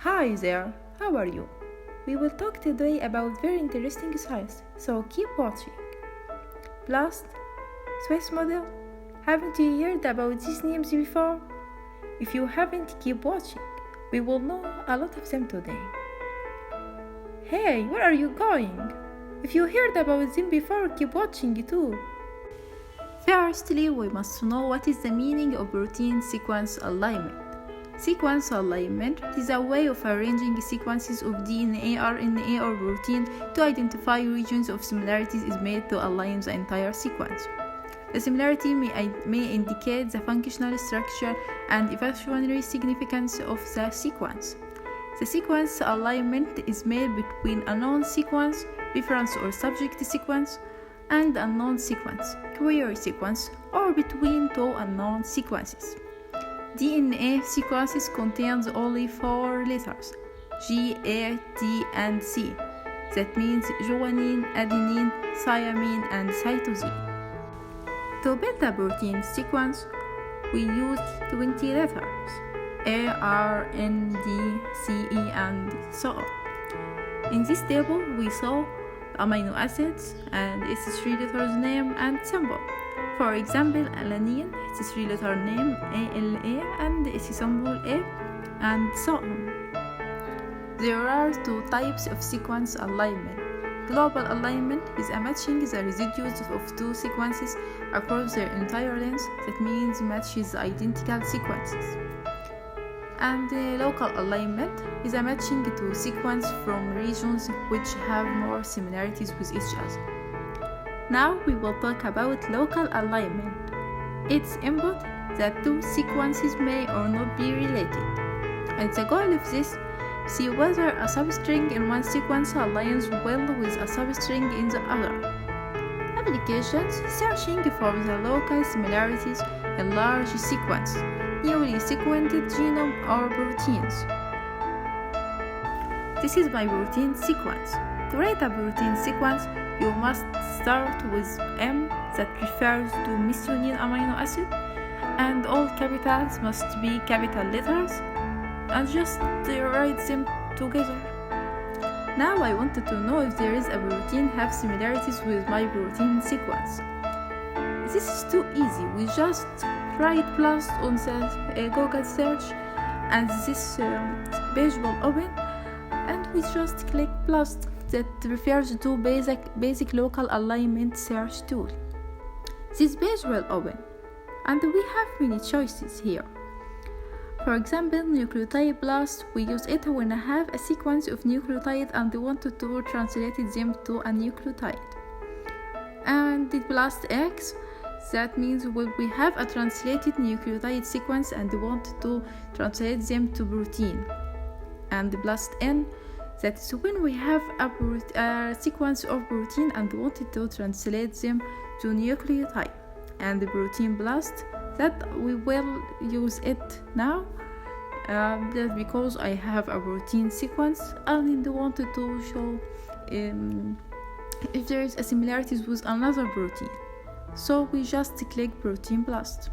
Hi there, how are you? We will talk today about very interesting science, so keep watching. BLAST, Swiss model. Haven't you heard about these names before? If you haven't, keep watching. We will know a lot of them today. Hey, where are you going? If you heard about them before, keep watching too. Firstly, we must know what is the meaning of protein sequence alignment. Sequence alignment is a way of arranging sequences of DNA, RNA, or protein to identify regions of similarities is made to align the entire sequence. The similarity may indicate the functional structure and evolutionary significance of the sequence. The sequence alignment is made between a known sequence, reference or subject sequence, and a unknown sequence, query sequence, or between two unknown sequences. DNA sequences contains only 4 letters, G, A, T, and C. That means guanine, adenine, thymine, and cytosine. To build a protein sequence, we use 20 letters, A, R, N, D, C, E, and so on. In this table, we saw amino acids and its 3 letters name and symbol. For example, alanine, its 3-letter name ALA and its symbol A, and so on. There are 2 types of sequence alignment. Global alignment is a matching the residues of 2 sequences across their entire length, that means matches identical sequences. And local alignment is a matching 2 sequences from regions which have more similarities with each other. Now we will talk about local alignment. Its input that 2 sequences may or not be related. And the goal of this, see whether a substring in one sequence aligns well with a substring in the other. Applications searching for the local similarities in large sequences, newly sequenced genome or proteins. This is my protein sequence. To write a protein sequence, you must start with M that refers to methionine amino acid, and all capitals must be capital letters, and just write them together. Now I wanted to know if there is a protein have similarities with my protein sequence. This is too easy. We just write BLAST on the Google search, and this page will open, and we just click BLAST. That refers to basic local alignment search tool. This page will open, and we have many choices here. For example, nucleotide BLAST, we use it when I have a sequence of nucleotide and want to translate them to a nucleotide. And the BLAST X, that means when we have a translated nucleotide sequence and want to translate them to protein. And the BLAST N, that is when we have a sequence of protein and wanted to translate them to nucleotide. And the protein BLAST, that we will use it now, that's because I have a protein sequence and wanted to show if there is a similarities with another protein. So we just click protein BLAST.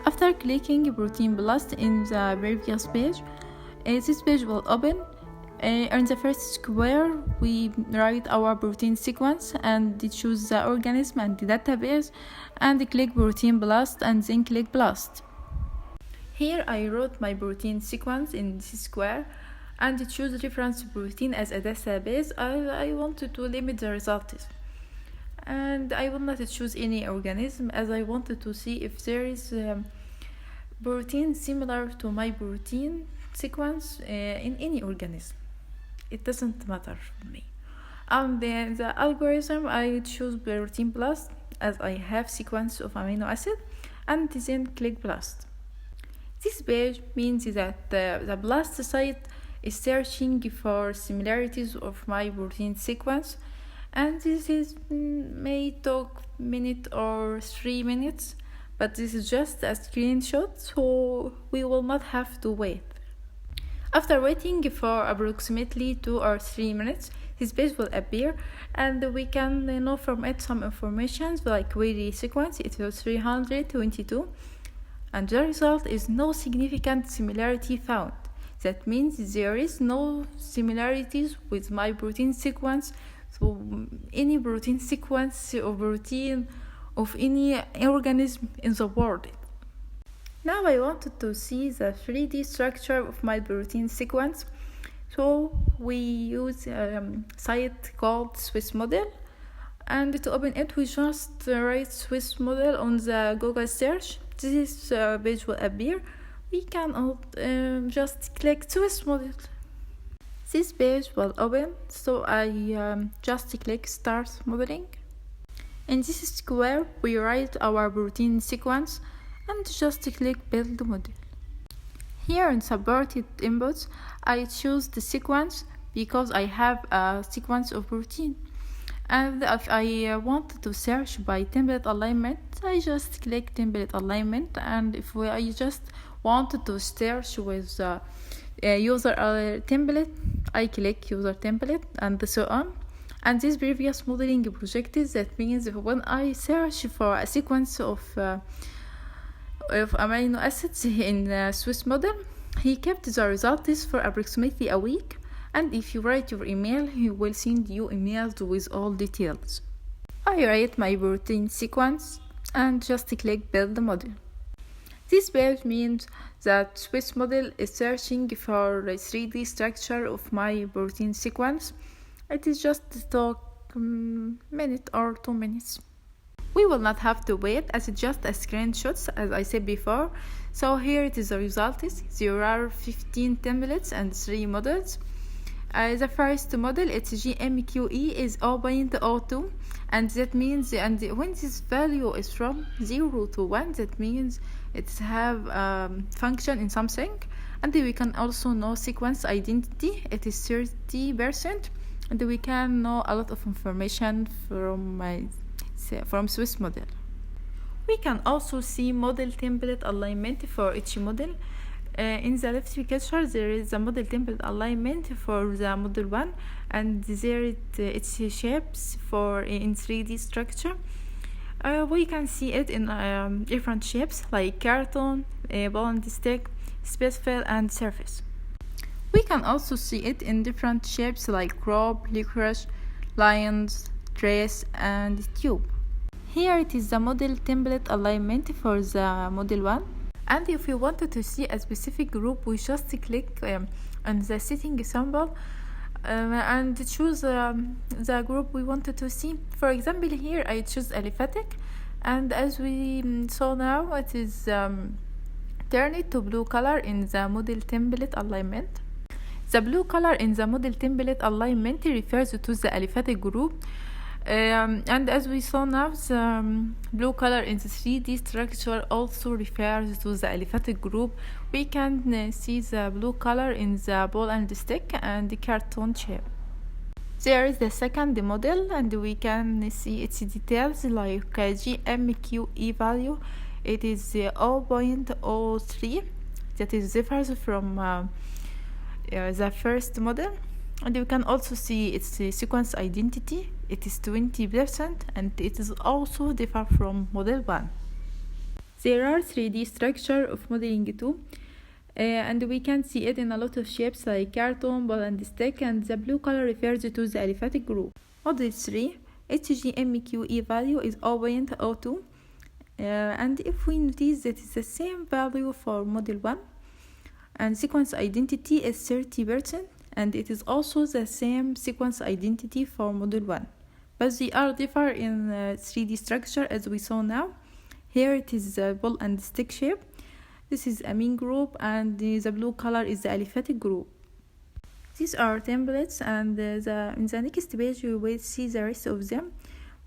After clicking protein BLAST in the previous page, this page will open. In the first square, we write our protein sequence and choose the organism and the database, and click protein BLAST and then click BLAST. Here I wrote my protein sequence in this square and choose reference protein as a database. I wanted to limit the results, and I will not choose any organism as I wanted to see if there is protein similar to my protein sequence in any organism. It doesn't matter for me. And then the algorithm, I choose protein BLAST as I have sequence of amino acid, and then click BLAST. This page means that the BLAST site is searching for similarities of my protein sequence, and this may take a minute or 3 minutes, but this is just a screenshot, so we will not have to wait. After waiting for approximately 2 or 3 minutes, this page will appear, and we can know from it some information like query sequence. It was 322, and the result is no significant similarity found. That means there is no similarities with my protein sequence to any protein sequence or protein of any organism in the world. Now I wanted to see the 3D structure of my protein sequence. So we use a site called Swiss Model, and to open it we just write Swiss Model on the Google search. This page will appear. We can just click Swiss Model. This page will open, so I just click Start Modeling. In this square we write our protein sequence and just click Build Model. Here in supported inputs, I choose the sequence because I have a sequence of protein. And if I want to search by template alignment, I just click template alignment. And if I just wanted to search with user template, I click user template and so on. And this previous modeling projected, that means when I search for a sequence of amino acids in Swiss Model, he kept the results for approximately a week, and if you write your email, he will send you emails with all details. I write my protein sequence and just click Build Model. This page means that Swiss Model is searching for a 3D structure of my protein sequence. It is just a minute or 2 minutes. We will not have to wait, as it's just a screenshot, as I said before. So here it is the results. There are 15 templates and 3 models. The first model, its GMQE, is 0.02, and that means, and when this value is from 0 to 1, that means it have function in something. And we can also know sequence identity. It is 30%, and we can know a lot of information from Swiss Model. We can also see model template alignment for each model. In the left picture there is a model template alignment for the model 1, and there its shapes for in 3D structure. We can see it in different shapes like carton, ball and stick, spacefill, and surface. We can also see it in different shapes like crop, licorice, lions, trace, and tube. Here it is the model template alignment for the model 1. And if you wanted to see a specific group, we just click on the setting symbol and choose the group we wanted to see. For example, here I choose aliphatic, and as we saw now, it is turned to blue color in the model template alignment. The blue color in the model template alignment refers to the aliphatic group. And as we saw now, the blue color in the 3D structure also refers to the aliphatic group. We can see the blue color in the ball and stick and the carton shape. There is the second model, and we can see its details like GMQE value. It is 0.03. That is differs from the first model. And you can also see its sequence identity. It is 20%, and it is also different from model 1. There are 3D structure of modeling 2, and we can see it in a lot of shapes like carton, ball and stick, and the blue color refers to the aliphatic group. Model 3, its GMQE value is 0.02, and if we notice that it's the same value for model 1, and sequence identity is 30%, and it is also the same sequence identity for model 1, but they are different in 3D structure as we saw now. Here it is the ball and stick shape. This is amine group, and the blue color is the aliphatic group. These are templates, and in the next page you will see the rest of them.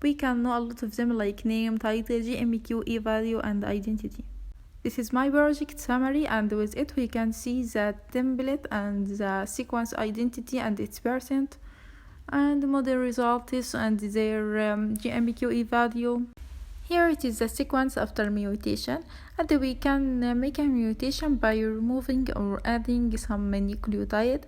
We can know a lot of them like name, title, GMQE value, and identity. This is my project summary, and with it we can see the template and the sequence identity and its percent, and model results and their GMQE value. Here it is the sequence after mutation, and we can make a mutation by removing or adding some nucleotide.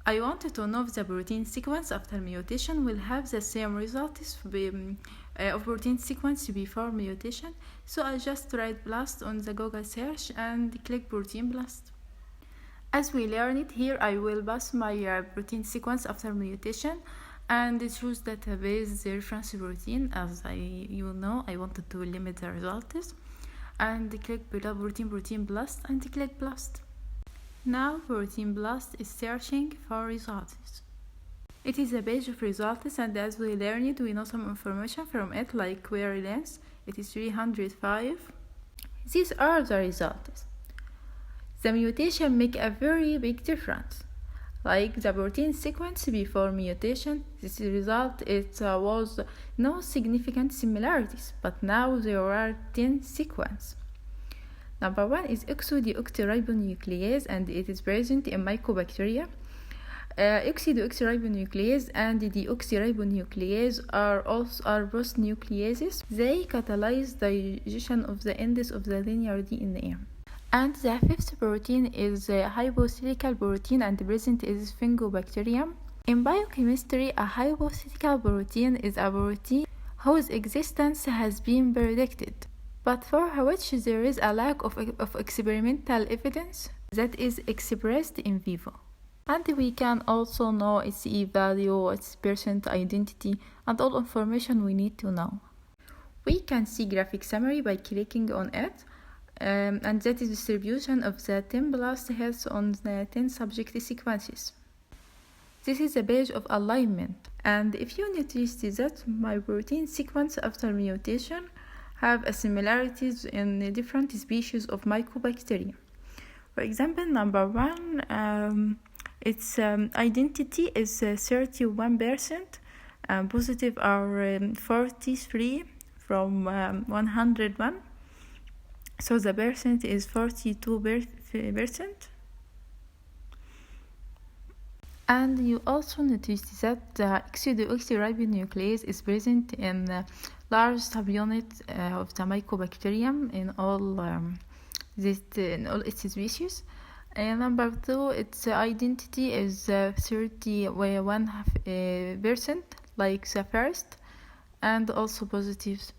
I wanted to know if the protein sequence after mutation will have the same results of protein sequence before mutation, so I just write BLAST on the Google search and click protein BLAST. As we learned here, I will pass my protein sequence after mutation and choose database reference protein. As you know, I wanted to limit the results, and click below protein blast and click blast. Now protein blast is searching for results. It is a page of results, and as we learned, we know some information from it, like query length. It is 305. These are the results. The mutation make a very big difference. Like the protein sequence before mutation, this result was no significant similarities, but now there are 10 sequences. Number 1 is oxideoxyribonuclease, and it is present in Mycobacteria. Oxideoxyribonuclease and deoxyribonuclease are both nucleases. They catalyze digestion of the ends of the linear DNA. And the fifth protein is a hypothetical protein, and present is Faecobacterium. In biochemistry, a hypothetical protein is a protein whose existence has been predicted, but for which there is a lack of experimental evidence that is expressed in vivo. And we can also know its E-value, its percent identity, and all information we need to know. We can see graphic summary by clicking on it. And that is distribution of the 10 blast hits on the 10 subject sequences. This is a page of alignment, and if you notice that my protein sequence after mutation have similarities in different species of Mycobacteria. For example, number 1, its identity is 31%, positive are 43 from 101. So the percent is 42%. And you also notice that the oxideoxyribonuclease is present in large subunit of the Mycobacterium in all its species. And number 2, its identity is 31%, like the first, and also positives.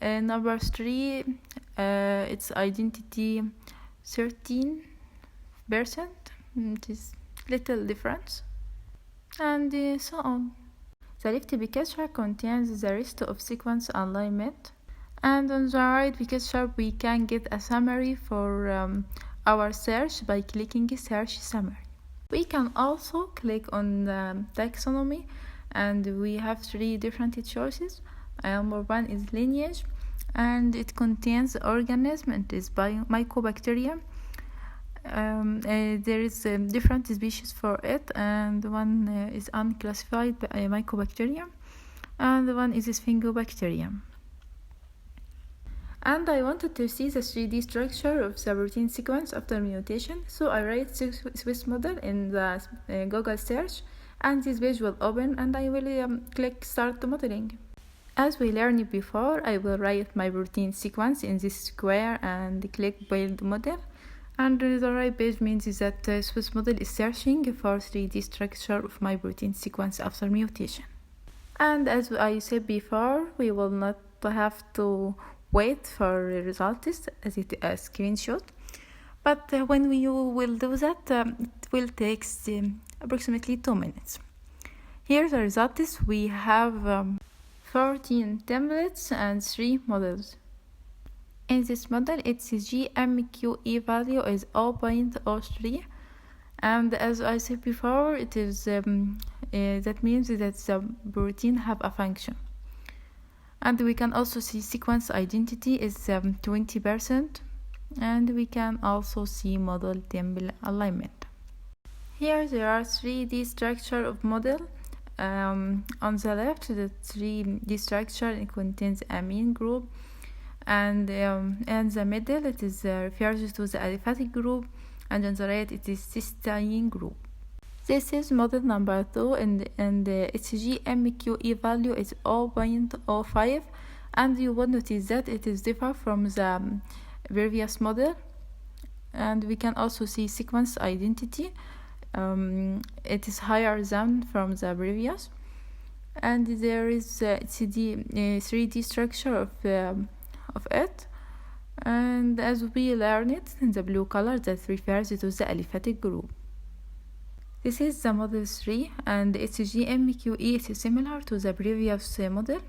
Number 3, its identity 13%. It is little difference, and so on. The left picture contains the rest of sequence alignment, and on the right picture we can get a summary for our search by clicking search summary. We can also click on the taxonomy, and we have 3 different choices. Number 1 is lineage, and it contains organism, and is Mycobacteria. There is different species for it, and one is unclassified Mycobacterium, and one is Faecobacterium. And I wanted to see the 3D structure of the protein sequence after mutation, so I write Swiss model in the Google search, and this page will open, and I will click start modeling. As we learned before, I will write my protein sequence in this square and click build model. And the right page means that Swiss model is searching for 3D structure of my protein sequence after mutation. And as I said before, we will not have to wait for results as it a screenshot. But when you will do that, it will take approximately 2 minutes. Here the results. We have 14 templates and 3 models. In this model, its GMQE value is 0.03, and as I said before, it is that means that the protein have a function. And we can also see sequence identity is 20%, and we can also see model template alignment. Here there are 3D structure of model. On the left, the 3D structure contains amine group, and in the middle it is refers to the aliphatic group, and on the right it is cysteine group. This is model number 2, and its GMQE value is 0.05, and you will notice that it is different from the previous model. And we can also see sequence identity. It is higher than from the previous, and there is 3D structure of it, And as we learned, the blue color that refers to the aliphatic group. This is the model 3 and its GMQE is similar to the previous model.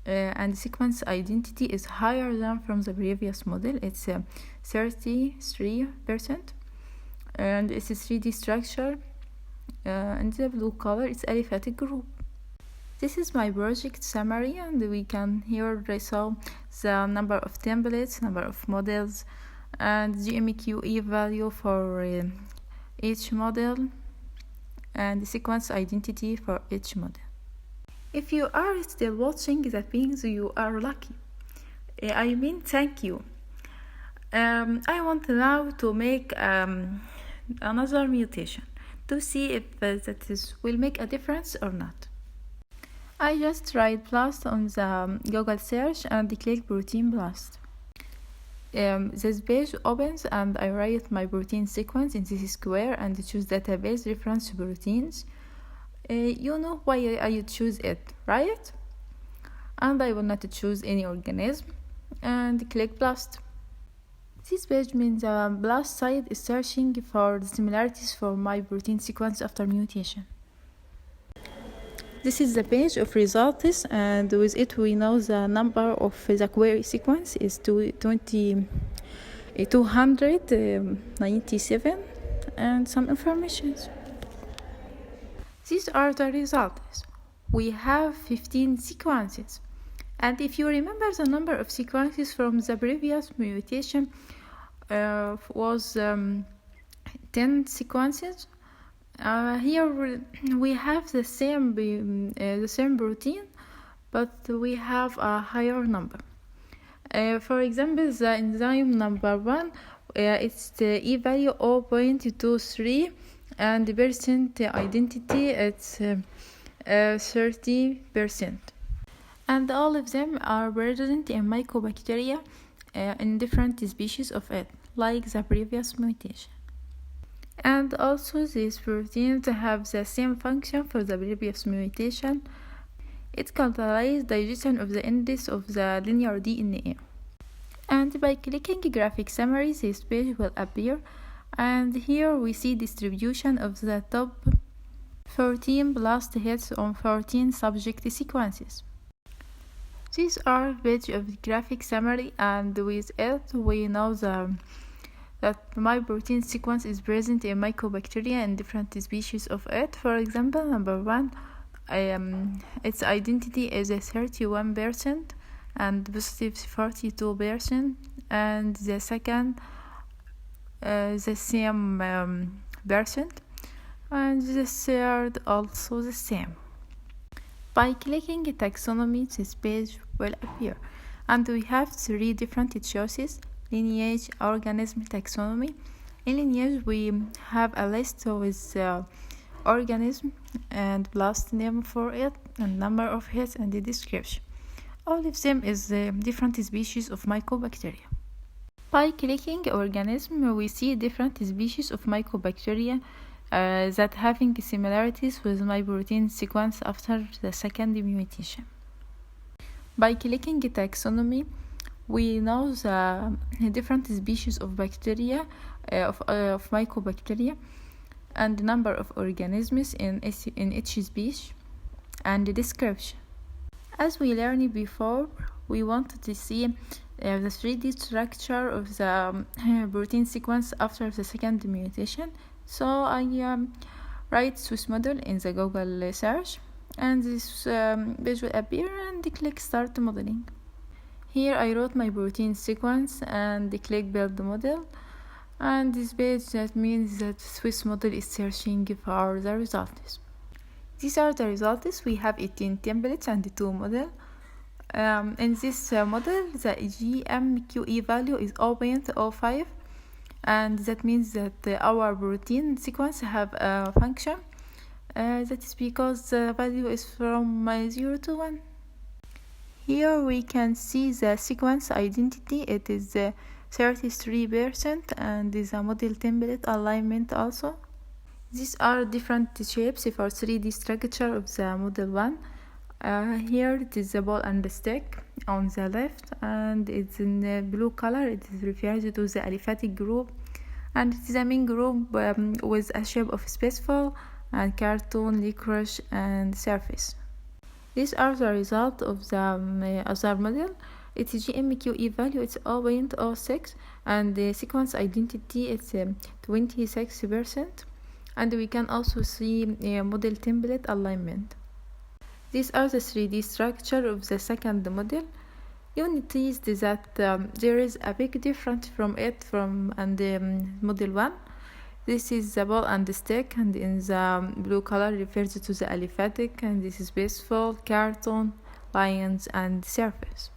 And sequence identity is higher than from the previous model. It's 33%, and it's a 3D structure, and the blue color is aliphatic group. This is my project summary, and we can here saw the number of templates, number of models, and GMQE value for each model, and the sequence identity for each model. If you are still watching, that means you are lucky. I mean, thank you. I want now to make another mutation to see if will make a difference or not. I just write BLAST on the Google search and click protein BLAST. This page opens and I write my protein sequence in this square and choose database reference proteins. You know why I choose it, right? And I will not choose any organism and click BLAST. This page means the BLAST site is searching for the similarities for my protein sequence after mutation. This is the page of results, and with it we know the number of the query sequence is 297 and some information. These are the results. We have 15 sequences. And if you remember, the number of sequences from the previous mutation was 10 sequences. Here we have the same protein, but we have a higher number. For example, the enzyme number 1, its the E value 0.23, and the percent identity it's 30%. And all of them are present in mycobacteria in different species of it, like the previous mutation. And also these proteins have the same function for the previous mutation. It catalyzes digestion of the ends of the linear DNA. And by clicking graphic summary, this page will appear. And here we see distribution of the top 14 BLAST hits on 14 subject sequences. These are page of graphic summary, and with it we know that my protein sequence is present in mycobacteria in different species of it. For example, number 1, its identity is a 31% and positive 42%, and the second the same percent, and the third also the same. By clicking taxonomy, this page will appear, and we have 3 different choices: lineage, organism, taxonomy. In lineage, we have a list with organism and BLAST name for it, and number of hits, and the description. All of them is different species of mycobacteria. By clicking organism, we see different species of mycobacteria that having similarities with my protein sequence after the second mutation. By clicking taxonomy, we know the different species of bacteria, of mycobacteria, and the number of organisms in each species, and the description. As we learned before, we wanted to see the 3D structure of the protein sequence after the second mutation. So I write Swiss model in the Google search, and this page will appear, and click start modeling. Here I wrote my protein sequence and click build model, and this page that means that Swiss model is searching for the results. These are the results. We have 18 templates and 2 models. In this model, the GMQE value is 0.05, and that means that our protein sequence have a function. That is because the value is from 0 to 1. Here we can see the sequence identity. It is 33%, and is a model template alignment also. These are different shapes for 3D structure of the model 1. Here it is the ball and the stick on the left, and it's in the blue color. It is referred to the aliphatic group, and it is a main group with a shape of spaceful and cartoon, licorice, and surface. These are the result of the other model. Its GMQE value is 0.06, and the sequence identity is 26%. And we can also see model template alignment. These are the 3D structure of the second model. You notice that there is a big difference from model 1. This is the ball and the stick, and in the blue color refers to the aliphatic, and this is baseball, cartoon, lines, and surface.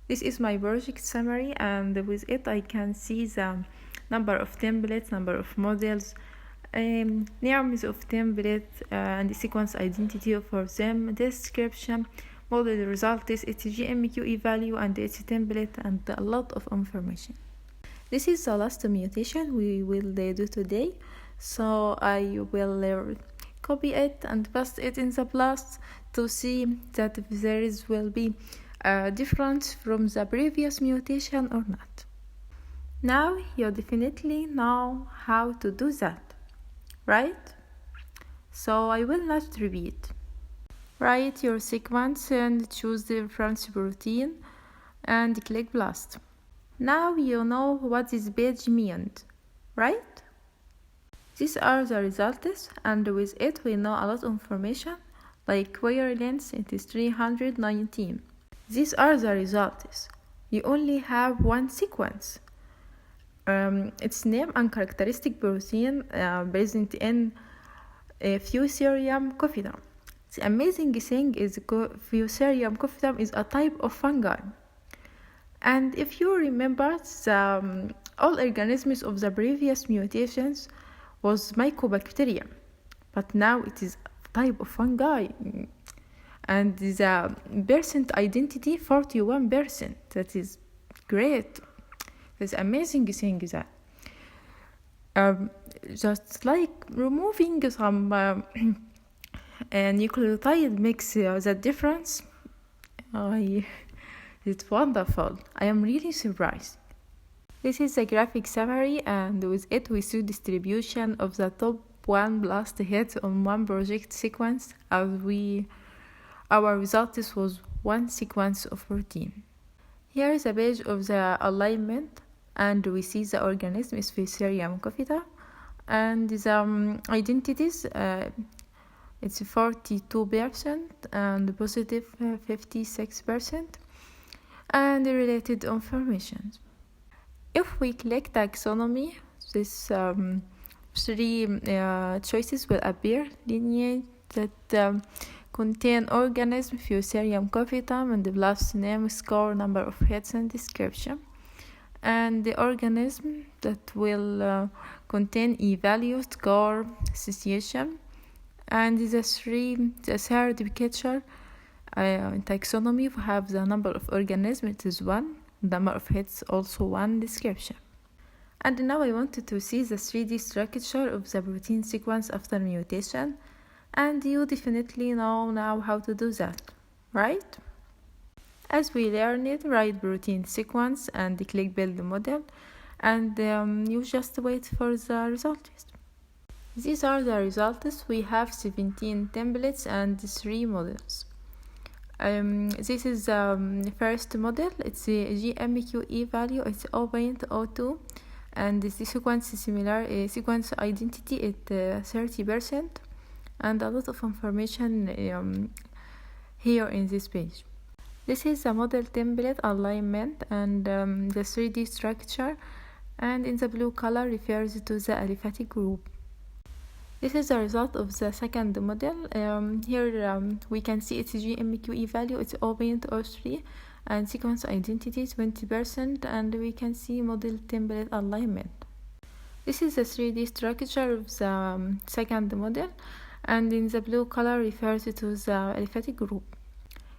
This is my project summary, and with it I can see the number of templates, number of models, names of templates, and the sequence identity for them, description, model result, its GMQE value, and its template, and a lot of information. This is the last mutation we will do today, so I will copy it and paste it in the blast to see that if there will be a difference from the previous mutation or not. Now you definitely know how to do that, right? So I will not repeat. Write your sequence and choose the reference protein and click blast. Now you know what this page means, right? These are the results, and with it we know a lot of information, like query length, it is 319. These are the results. You only have one sequence. Its name and characteristic protein present in Fusarium coffetum. The amazing thing is Fusarium coffetum is a type of fungi. And if you remember, all organisms of the previous mutations was Mycobacterium, but now it is a type of fungi, and the percent identity 41%. That is great. That's amazing thing that just like removing some nucleotide makes the difference. It's wonderful. I am really surprised. This is a graphic summary, and with it we see distribution of the top 1 blast hits on one project sequence, as our result was one sequence of protein. Here is a page of the alignment, and we see the organism is Fusarium coffetum, and the identities it's 42% and positive 56%. And the related information. If we click taxonomy, this 3 choices will appear: lineage that contain organism, Fusarium coffetum, and the blast name, score, number of hits, and description. And the organism that will contain e-value, score, association. And the third picture. In taxonomy, we have the number of organisms, it is 1, number of hits also 1, description. And now I wanted to see the 3D structure of the protein sequence after mutation, and you definitely know now how to do that, right? As we learned, write protein sequence and click build model, and you just wait for the results. These are the results. We have 17 templates and 3 models. This is the first model. It's a GMQE value. It's 0.02, and the sequence is similar. Sequence identity at 30%, and a lot of information here in this page. This is the model template alignment and the 3D structure, and in the blue color refers to the aliphatic group. This is the result of the second model. Here we can see its GMQE value, it's 0.03, and sequence identity 20%, and we can see model template alignment. This is the 3D structure of the second model, and in the blue color refers to the aliphatic group.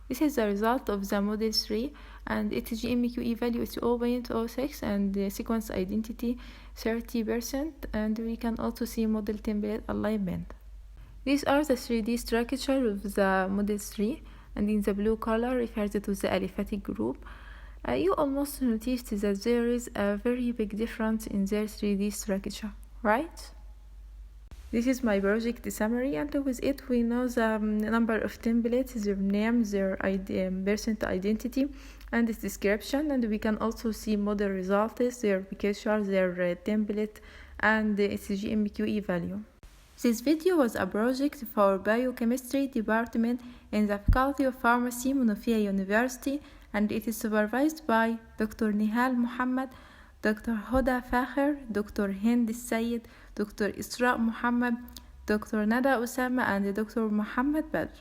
This is the result of the model 3, and its GMQE value is 0.06, and the sequence identity 30%, and we can also see model template alignment. These are the 3D structure of the model 3, and in the blue color refers to the aliphatic group. You almost noticed that there is a very big difference in their 3D structure, right? This is my project summary, and with it we know the number of templates, their name, their person identity, and its description, and we can also see model results, their picture, their template, and its GMQE value. This video was a project for Biochemistry Department in the Faculty of Pharmacy, Monofia University, and it is supervised by Dr. Nihal Muhammad, Dr. Huda Fakhr, Dr. Hind Sayed, Dr. Isra Muhammad, Dr. Nada Osama, and Dr. Muhammad Badr.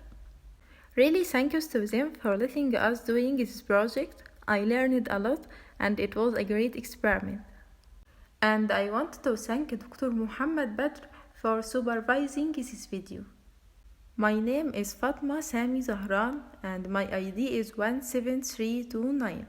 Really thanks to them for letting us doing this project. I learned a lot and it was a great experiment. And I want to thank Dr. Muhammad Badr for supervising this video. My name is Fatma Sami Zahran and my ID is 17329.